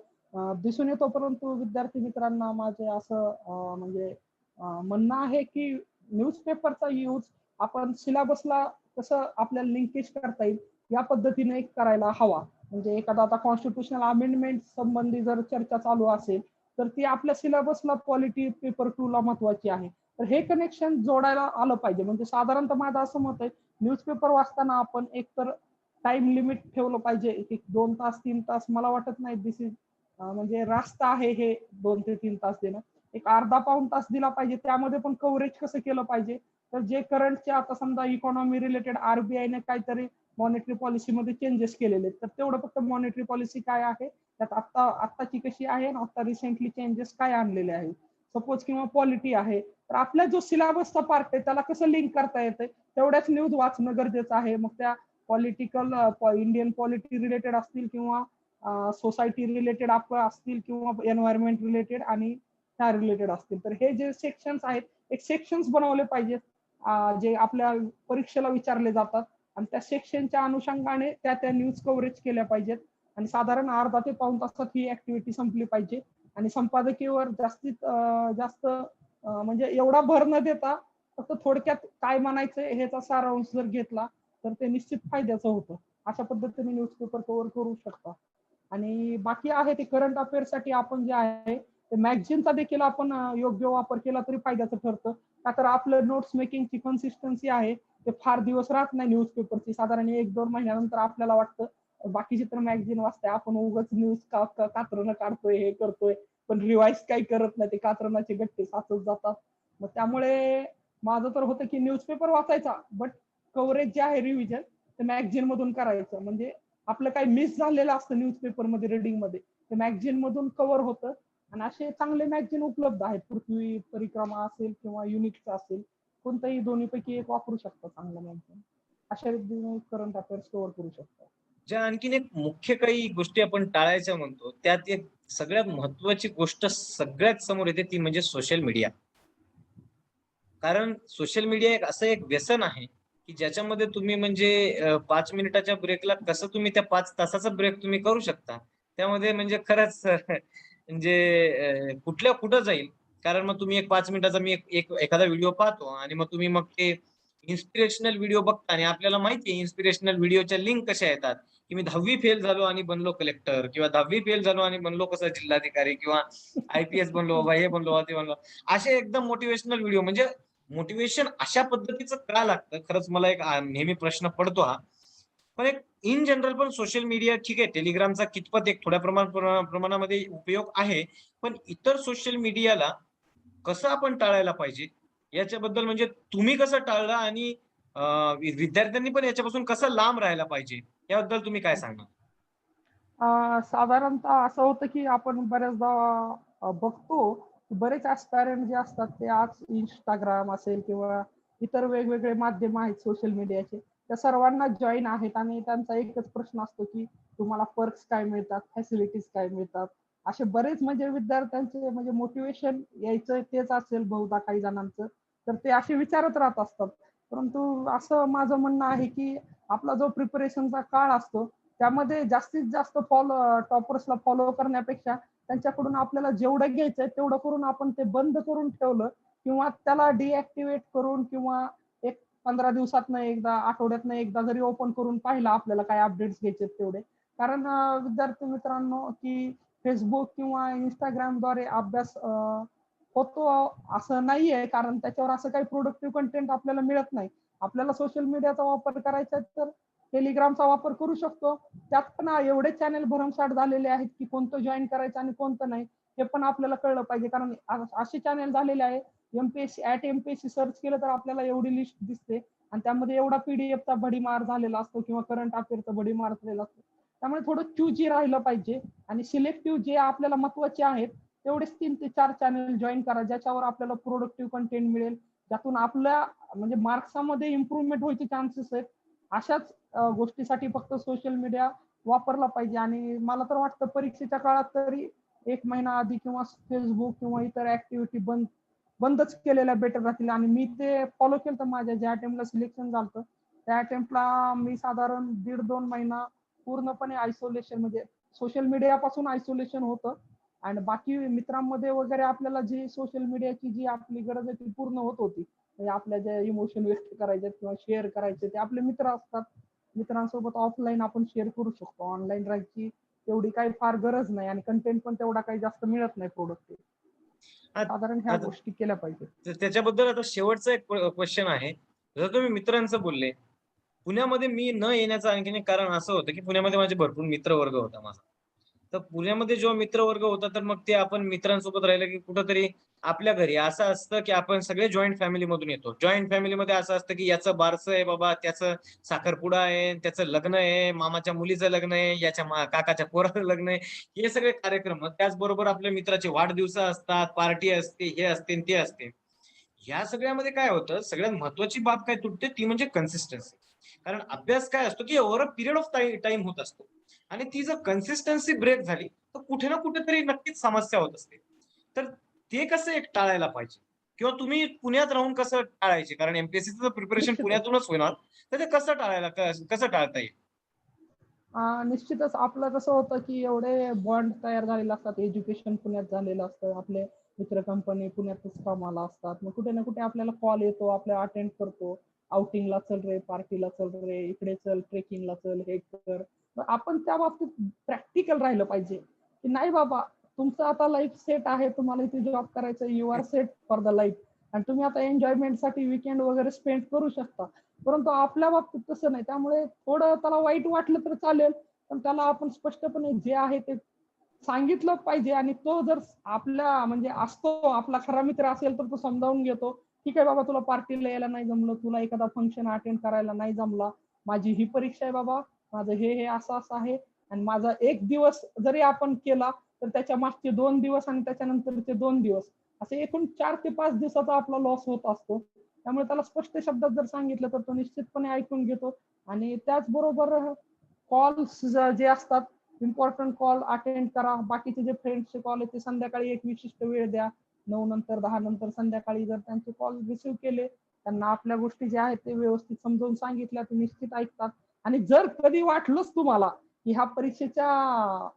दिसून येतो. परंतु विद्यार्थी मित्रांना माझे असं म्हणजे म्हणणं आहे, की न्यूजपेपरचा यूज आपण सिलेबसला कसं आपल्याला लिंकेज करता येईल, या पद्धतीने करायला हवा. म्हणजे एखादा आता कॉन्स्टिट्यूशनल अमेंडमेंट संबंधी जर चर्चा चालू असेल, तर ती आपल्या सिलेबसला पॉलिटी पेपर 2 ला महत्वाची आहे. तर हे कनेक्शन जोडायला आलं पाहिजे. म्हणजे साधारणतः माझं असं मत आहे, न्यूजपेपर वाचताना आपण एकतर टाइम लिमिट ठेवलं पाहिजे, एक 2 तास 3 तास मला वाटत नाही दिस इज म्हणजे रास्त आहे हे 2 ते 3 तास देणं. एक अर्धा पाऊण तास दिला पाहिजे. त्यामध्ये पण कव्हरेज कसं केलं पाहिजे, तर जे करंटचे आता समजा इकॉनॉमी रिलेटेड आरबीआयने काहीतरी मॉनिटरी पॉलिसीमध्ये चेंजेस केलेले आहेत, तर तेवढं फक्त मॉनिटरी पॉलिसी काय आहे, त्यात आत्ताची कशी आहे आणि आता रिसेंटली चेंजेस काय आणलेले आहेत. सपोज किंवा पॉलिटी आहे, तर आपला जो सिलेबसचा पार्ट आहे त्याला कसं लिंक करता येते, तेवढ्याच न्यूज वाचणं गरजेचं आहे. मग त्या पॉलिटिकल इंडियन पॉलिटी रिलेटेड असतील किंवा सोसायटी रिलेटेड आपलं असतील किंवा एन्व्हायरमेंट रिलेटेड आणि त्या रिलेटेड असतील, तर हे जे सेक्शन्स आहेत, एक सेक्शन्स बनवले पाहिजेत जे आपल्या परीक्षेला विचारले जातात आणि त्या सेक्शनच्या अनुषंगाने त्या न्यूज कव्हरेज केल्या पाहिजेत आणि साधारण अर्धा ते पाऊण तासात ही ऍक्टिव्हिटी संपली पाहिजे आणि संपादकीयवर जास्तीत जास्त म्हणजे एवढा भर न देता फक्त थोडक्यात काय म्हणायचं ह्याचा सारांश जर घेतला तर ते निश्चित फायद्याचं होतं. अशा पद्धतीने न्यूजपेपर कव्हर करू शकता. आणि बाकी आहे ते करंट अफेअर्स साठी आपण जे आहे ते मॅगझिनचा देखील आपण योग्य वापर केला तरी फायद्याचं ठरतं. का तर आपलं नोट्स मेकिंगची कन्सिस्टन्सी आहे ते फार दिवस राहत नाही न्यूजपेपरची. साधारण 1-2 महिन्यानंतर आपल्याला वाटतं बाकीचे तर मॅगझिन वाचताय, आपण उगाच न्यूज कात्रणं काढतोय, हे करतोय, पण रिवाइज काही करत नाही. ते कात्रणाचे गट्टे साचत जातात. मग त्यामुळे माझं तर होतं की न्यूजपेपर वाचायचा, बट कव्हरेज जे आहे रिव्हिजन ते मॅगझिन मधून करायचं. म्हणजे आपलं काही मिस झालेलं असतं न्यूजपेपर मध्ये रिडिंग मध्ये ते मॅगझिन मधून कव्हर होतं. आणि असे चांगले मॅगझिन उपलब्ध आहेत. पृथ्वी परिक्रमा असेल किंवा युनिकचा असेल, कोणताही दोन्हीपैकी एक वापरू शकता चांगलं मॅगझिन. अशा रीतीने करंट अफेअर्स कव्हर करू शकता. ज्या आणखीन एक मुख्य काही गोष्टी आपण टाळायच्या म्हणतो, त्यात एक सगळ्यात महत्वाची गोष्ट सगळ्यात समोर येते ती म्हणजे सोशल मीडिया. कारण सोशल मीडिया असं एक व्यसन आहे, की ज्याच्यामध्ये तुम्ही म्हणजे 5 मिनिटाच्या ब्रेकला कसं तुम्ही त्या 5 तासाचा ब्रेक तुम्ही करू शकता. त्यामध्ये म्हणजे खरंच म्हणजे कुठल्या कुठं जाईल. कारण मग तुम्ही एक 5 मिनिटाचा मी एक एखादा व्हिडिओ पाहतो आणि मग तुम्ही मग ते इन्स्पिरेशनल व्हिडिओ बघता आणि आपल्याला माहिती आहे इन्स्पिरेशनल व्हिडिओच्या लिंक कशा येतात, की मी 10वी फेल झालो आणि बनलो कलेक्टर किंवा 10वी फेल झालो आणि बनलो कसा जिल्हाधिकारी किंवा आय-पी-एस बनलो बाबा, हे बनलो, बाबा ते बनलो. असे एकदम मोटिव्हेशनल व्हिडिओ म्हणजे मोटिव्हेशन अशा पद्धतीचं का लागतं? खरंच मला एक नेहमी प्रश्न पडतो हा. पण एक इन जनरल पण सोशल मीडिया ठीक आहे, टेलिग्रामचा कितपत एक थोड्या प्रमाणामध्ये उपयोग आहे. पण इतर सोशल मीडियाला कसं आपण टाळायला पाहिजे? याच्याबद्दल म्हणजे तुम्ही कसं टाळलं आणि विद्यार्थ्यांनी पण याच्यापासून कसं लांब राहायला पाहिजे? याबद्दल तुम्ही काय सांगणार? साधारणतः असं होतं की आपण बऱ्याचदा बघतो की बरेच ऍस्पायरंट जे असतात ते आज इंस्टाग्राम असेल किंवा इतर वेगवेगळे माध्यम आहेत सोशल मीडियाचे, त्या सर्वांना जॉईन आहेत आणि त्यांचा एकच प्रश्न असतो की तुम्हाला पर्क्स काय मिळतात, फॅसिलिटीज काय मिळतात. असे बरेच म्हणजे विद्यार्थ्यांचे म्हणजे मोटिवेशन यायचं तेच असेल बहुधा काही जणांचं, तर ते असे विचारत राहत असतात. परंतु असं माझं म्हणणं आहे की आपला जो प्रिपरेशनचा काळ असतो त्यामध्ये जास्तीत जास्त टॉपर्सला फॉलो करण्यापेक्षा त्यांच्याकडून आपल्याला जेवढं घ्यायचंय तेवढं करून आपण ते बंद करून ठेवलं किंवा त्याला डिऍक्टिव्हेट करून किंवा एक 15 दिवसातनं एकदा, आठवड्यातनं एकदा जरी ओपन करून पाहिलं आपल्याला काय अपडेट्स घ्यायचे तेवढे. कारण विद्यार्थी मित्रांनो की फेसबुक किंवा Instagramद्वारे अभ्यास होतो असं नाहीये, कारण त्याच्यावर असं काही प्रोडक्टिव्ह कंटेंट आपल्याला मिळत नाही. आपल्याला सोशल मीडियाचा वापर करायचा तर टेलिग्रामचा वापर करू शकतो. त्यात पण एवढे चॅनल भरमसाठ झालेले आहेत की कोणतं जॉईन करायचं आणि कोणतं नाही हे पण आपल्याला कळलं पाहिजे. कारण असे चॅनल झालेले आहे, एमपीएससी सर्च केलं तर आपल्याला एवढी लिस्ट दिसते आणि त्यामध्ये एवढा पीडीएफचा भडीमार झालेला असतो किंवा करंट अफेअरचा भडीमार झालेला असतो. त्यामुळे थोडं चूजी राहिलं पाहिजे आणि सिलेक्टिव्ह जे आपल्याला महत्वाचे आहेत तेवढेच 3 ते 4 चॅनल जॉईन करा, ज्याच्यावर आपल्याला प्रोडक्टिव्ह कंटेंट मिळेल, ज्यातून आपल्या म्हणजे मार्क्समध्ये इम्प्रुव्हमेंट व्हायचे चान्सेस आहेत. अशाच गोष्टीसाठी फक्त सोशल मीडिया वापरला पाहिजे आणि मला तर वाटतं परीक्षेच्या काळात तरी 1 महिना आधी किंवा फेसबुक किंवा इतर ऍक्टिव्हिटी बंदच केलेल्या बेटर राहतील. आणि मी ते फॉलो केलं तर माझ्या ज्या अटेम्प्टला सिलेक्शन झालं त्या अटेम्प्टला मी साधारण 1.5-2 महिना पूर्णपणे आयसोलेशन म्हणजे सोशल मीडिया पासून आयसोलेशन होतं आणि बाकी मित्रांमध्ये वगैरे आपल्याला जी सोशल मीडियाची जी आपली गरज आहे ती पूर्ण होत होती. म्हणजे आपल्या ज्या इमोशन व्यक्त करायचे किंवा शेअर करायचे ते आपले मित्र असतात. मित्रांसोबत ऑफलाईन आपण शेअर करू शकतो. ऑनलाईन राहायची तेवढी काही फार गरज नाही आणि कंटेंट पण तेवढा काही जास्त मिळत नाही प्रोडक्टिव्ह. आ- साधारण ह्या आता गोष्टी केल्या पाहिजेत. त्याच्याबद्दल आता शेवटचा एक क्वेश्चन आहे. जर तुम्ही मित्रांचं बोलले, पुण्यामध्ये मी न येण्याचं आणखीन एक कारण असं होतं, की पुण्यामध्ये माझे भरपूर मित्रवर्ग होता माझा. तर पुण्यामध्ये जेव्हा मित्रवर्ग होता, तर मग ते आपण मित्रांसोबत राहिलं, की कुठेतरी आपल्या घरी असं असतं, की आपण सगळे जॉइंट फॅमिलीमधून येतो. जॉइंट फॅमिलीमध्ये असं असतं, की याचं बारसं आहे बाबा, त्याचं साखरपुडा आहे, त्याचं लग्न आहे, मामाच्या मुलीचं लग्न आहे, याच्या काकाच्या पोराचं लग्न आहे. हे सगळे कार्यक्रम. मग त्याचबरोबर आपल्या मित्राचे वाढदिवस असतात, पार्टी असते, हे असते आणि ते असते. ह्या सगळ्यामध्ये काय होतं, सगळ्यात महत्त्वाची बाब काय तुटते ती म्हणजे कन्सिस्टन्सी. कारण अभ्यास काय असतो, की over a period of time होत असतो आणि ती जर कन्सिस्टन्सी ब्रेक झाली, तर कुठे ना कुठेतरी नक्कीच समस्या होत असते. तर ते कसं एक टाळायला पाहिजे किंवा तुम्ही पुण्यात राहून कसं टाळायचे? कारण एम-पी-एस-सीचं प्रिपरेशन निश्चितच. पुण्यातूनच होणार, तर ते कसं टाळायला कसं टाळता येईल? निश्चितच आपलं कसं होतं, की एवढे बॉन्ड तयार झालेले असतात. एज्युकेशन पुण्यात झालेलं असतं. आपले मित्र कंपनी पुण्यातच कामाला असतात. मग कुठे ना कुठे आपल्याला कॉल येतो, आपल्याला अटेंड करतो. आउटिंगला चल रे, पार्टीला चल रे, इकडे चल, ट्रेकिंगला चल, हे कर. मग आपण त्या बाबतीत प्रॅक्टिकल राहिलं पाहिजे, की नाही बाबा तुमचं आता लाईफ सेट आहे. तुम्हाला इथे जॉब करायचं you are set for the life आणि तुम्ही आता एन्जॉयमेंटसाठी वीकेंड वगैरे स्पेंड करू शकता. परंतु आपल्या बाबतीत तसं नाही. त्यामुळे थोडं त्याला वाईट वाटलं तर चालेल, पण त्याला आपण स्पष्टपणे जे आहे ते सांगितलं पाहिजे आणि तो जर आपला म्हणजे असतो आपला खरा मित्र असेल तर तो समजावून घेतो. ठीक आहे बाबा तुला पार्टीला यायला नाही जमलं, तुला एखादा फंक्शन अटेंड करायला नाही जमला. माझी ही परीक्षा आहे बाबा, माझं हे असं-असं आहे आणि माझा 1 दिवस जरी आपण केला, तर त्याच्या मागचे 2 दिवस आणि त्याच्यानंतरचे 2 दिवस असे एकूण 4 ते 5 दिवसाचा आपला लॉस होत असतो. त्यामुळे त्याला स्पष्ट शब्दात जर सांगितलं तर तो निश्चितपणे ऐकून घेतो आणि त्याचबरोबर कॉल्स जे असतात, इम्पॉर्टंट कॉल अटेंड करा. बाकीचे जे फ्रेंड्सचे कॉल आहेत ते संध्याकाळी एक विशिष्ट वेळ द्या. 9 नंतर, 10 नंतर संध्याकाळी जर त्यांचे कॉल रिसीव्ह केले, त्यांना आपल्या गोष्टी ज्या आहेत ते व्यवस्थित समजावून सांगितल्या, ते निश्चित ऐकतात. आणि जर कधी वाटलंच तुम्हाला, की ह्या परीक्षेच्या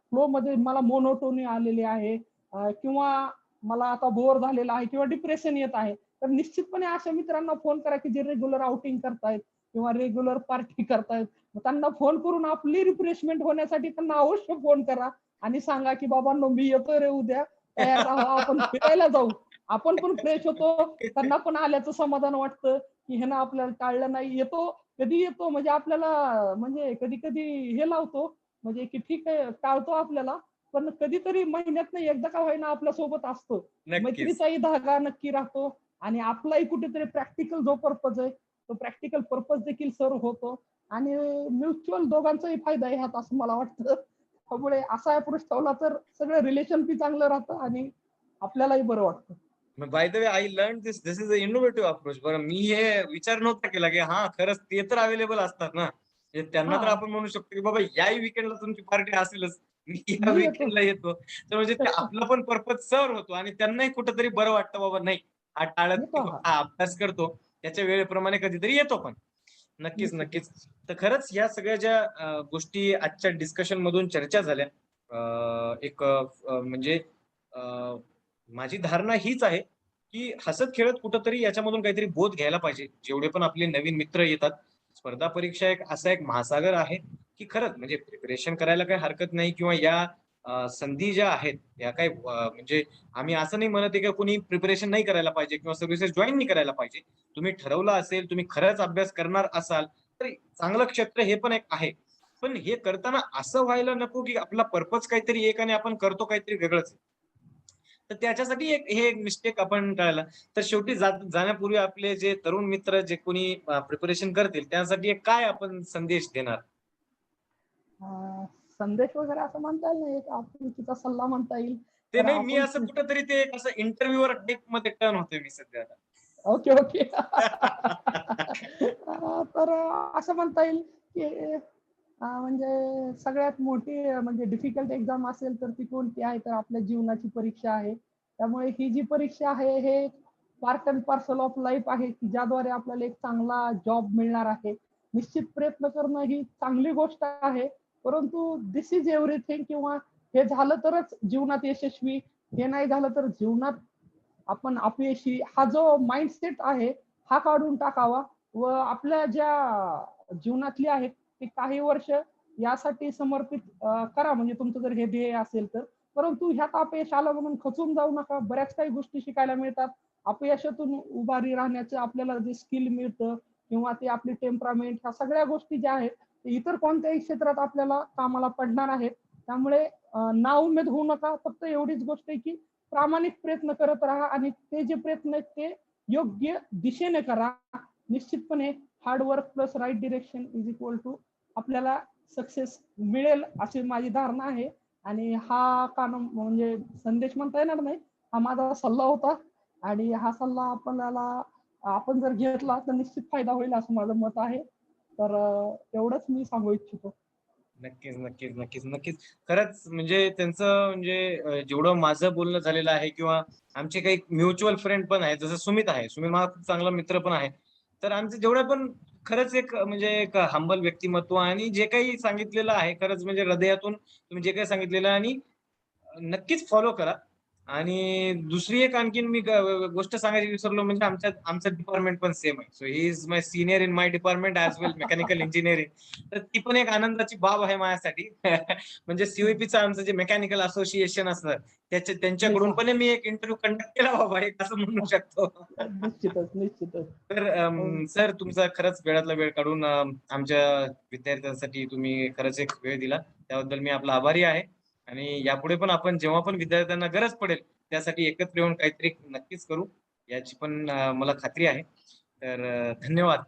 फ्लोमध्ये मला मोनोटोनी आलेली आहे किंवा मला आता बोर झालेला आहे किंवा डिप्रेशन येत आहे, तर निश्चितपणे अशा मित्रांना फोन करा, की जे रेग्युलर आउटिंग करतायत किंवा रेग्युलर पार्टी करतायत. मग त्यांना फोन करून आपली रिफ्रेशमेंट होण्यासाठी त्यांना अवश्य फोन करा आणि सांगा, की "बाबांनो मी येतोय रे उद्या, तयार राहा, आपण फिरायला जाऊ." आपण पण फ्रेश होतो, त्यांना पण आल्याचं समाधान वाटतं, की ह्यानं आपल्याला टाळलं नाही. येतो, कधी येतो म्हणजे आपल्याला म्हणजे कधी-कधी हे लावतो, म्हणजे की ठीक आहे टाळतो आपल्याला, पण कधीतरी महिन्यातनं एकदा का होईना आपल्यासोबत असतो. नक्कीच. मैत्रीचाही धागा नक्की राहतो आणि आपलाही कुठेतरी प्रॅक्टिकल जो पर्पज आहे, तो प्रॅक्टिकल पर्पज देखील सर्व्ह होतो आणि म्युच्युअल दोघांचाही फायदा आहे ह्यात असं मला वाटतं. त्यामुळे असा अप्रोच ठेवला तर सगळं रिलेशन बी चांगलं राहतं आणि आपल्यालाही बरं वाटतं. By the way I learn this is a innovative approach. बरं मी हे विचार नव्हता केला, की हां, खरंच ते तर अवेलेबल असतात ना. म्हणजे त्यांना तर हां, आपण म्हणू शकतो, की बाबा याही वीकेंडला तुमची पार्टी असेलच. मी या मी येतो. वीकेंडला येतो. तर म्हणजे ते आपला पण पर्पज सर्व्ह होतो आणि त्यांनाही कुठेतरी बरं वाटतं बाबा नाही, हा टाळत येतो नाही, हा. हा अभ्यास करतो. त्याच्या वेळेप्रमाणे कधीतरी येतो पण. नक्कीच, निश्चितच. नक्कीच. तर खरंच ह्या सगळ्या ज्या गोष्टी आजच्या डिस्कशन मधून चर्चा झाल्या. एक म्हणजे अ, माझी धारणा हीच आहे, की हसत-खेळत कुठेतरी याच्यामधून काहीतरी बोध घ्यायला पाहिजे. जेवढे पण आपले नवीन मित्र येतात, स्पर्धा परीक्षा एक असा एक महासागर आहे, की खरंच म्हणजे प्रिपरेशन करायला काही हरकत नाही किंवा या संधी ज्या आहेत, या काही म्हणजे आम्ही असं नाही म्हणत आहे, की कोणी प्रिपरेशन नाही करायला पाहिजे किंवा सर्व्हिसेस जॉइन नाही करायला पाहिजे. तुम्ही ठरवलं असेल, तुम्ही खरंच अभ्यास करणार असाल, तर चांगलं क्षेत्र हे पण एक आहे. पण हे करताना असं व्हायला नको, की आपला पर्पज काहीतरी एक आणि आपण करतो काहीतरी वेगळंच आहे. तर त्याच्यासाठी हे एक मिस्टेक आपण टाळला. तर शेवटी जाण्यापूर्वी आपले जे तरुण मित्र जे कोणी प्रिपरेशन करतील त्यासाठी एक काय आपण संदेश देणार? संदेश वगैरे असं म्हणता येईल नाही, एक आपुलकीचा सल्ला म्हणता येईल. ते तर नाही मी आपण असं कुठेतरी ते एक असं इंटरव्ह्यूवर टाइपमध्ये टर्न होतोय मी सध्या आता. Okay, okay. तर असं म्हणता येईल, की म्हणजे सगळ्यात मोठी म्हणजे डिफिकल्ट एक्झाम असेल तर ती कोणती आहे? तर आपल्या जीवनाची परीक्षा आहे. त्यामुळे ही जी परीक्षा आहे हे part and parcel of life आहे, की ज्याद्वारे आपल्याला एक चांगला जॉब मिळणार आहे. निश्चित प्रयत्न करणं ही चांगली गोष्ट आहे. परंतु धिस इज एव्हरीथिंग किंवा हे झालं तरच जीवनात यशस्वी, हे नाही झालं तर जीवनात आपण अपयशी हा जो माइंडसेट आहे, हा काढून टाकावा व आपल्या ज्या जीवनातली आहेत, ती काही वर्ष यासाठी समर्पित करा म्हणजे तुमचं जर हे ध्येय असेल तर. परंतु ह्यात अपयश आलं म्हणून खचून जाऊ नका. बऱ्याच काही गोष्टी शिकायला मिळतात. अपयशातून उभारी राहण्याचं आपल्याला जे स्किल मिळतं किंवा ती आपली टेम्परामेंट, ह्या सगळ्या गोष्टी ज्या आहेत ते इतर कोणत्याही क्षेत्रात आपल्याला कामाला पडणार आहेत. त्यामुळे नाउमेद होऊ नका. फक्त एवढीच गोष्ट आहे की प्रामाणिक प्रयत्न करत राहा आणि ते जे प्रयत्न आहेत ते योग्य दिशेने करा. निश्चितपणे hard work plus right direction is equal to आपल्याला सक्सेस मिळेल अशी माझी धारणा आहे. आणि हा कानम म्हणजे संदेश म्हणता येणार नाही, हा माझा सल्ला होता आणि हा सल्ला आपण जर घेतला तर निश्चित फायदा होईल असं माझं मत आहे. तर एवढंच मी सांगू इच्छितो. नक्कीच, नक्कीच, नक्कीच, नक्कीच. खरंच म्हणजे त्यांचं म्हणजे जेवढं माझं बोलणं झालेलं आहे किंवा आमचे काही म्युच्युअल फ्रेंड पण आहेत, जसं सुमित आहे. सुमित माझा खूप चांगला मित्र पण आहे. तर आमचे जेवढे पण खरंच एक म्हणजे एक हंबल व्यक्तिमत्व आणि जे काही सांगितलेलं आहे खरंच म्हणजे हृदयातून तुम्ही जे काही सांगितलेलं आणि नक्कीच फॉलो करा. आणि दुसरी एक आणखीन मी गोष्ट सांगायची विसरलो म्हणजे आमचं डिपार्टमेंट पण सेम आहे. So he is my senior in my department as well mechanical engineering. तर ती पण एक आनंदाची बाब आहे माझ्यासाठी. म्हणजे सीओपीचं आमचं जे मेकॅनिकल असोसिएशन असतं त्यांच्याकडून पण मी एक इंटरव्ह्यू कंडक्ट केला बाबा एक असं म्हणू शकतो. निश्चितच, निश्चितच. तर हो. सर तुमचा खरंच वेळातला वेळ काढून आमच्या विद्यार्थ्यांसाठी तुम्ही खरंच एक वेळ दिला. त्याबद्दल मी आपला आभारी आहे. आणि यापुढे पण आपण जेव्हा पण विद्यार्थ्यांना गरज पडेल त्यासाठी एकत्र येऊन काहीतरी नक्कीच करू याची पण मला खात्री आहे. तर धन्यवाद.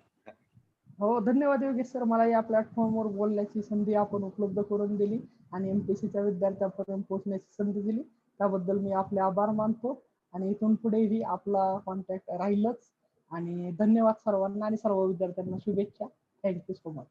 हो, धन्यवाद योगेश सर. मला या प्लॅटफॉर्मवर बोलण्याची संधी आपण उपलब्ध करून दिली आणि एमपीसीच्या विद्यार्थ्यांपर्यंत पोहोचण्याची संधी दिली. त्याबद्दल मी आपले आभार मानतो आणि इथून पुढेही आपला कॉन्टॅक्ट राहीलच. आणि धन्यवाद सर्वांना आणि सर्व विद्यार्थ्यांना शुभेच्छा. Thank you so much.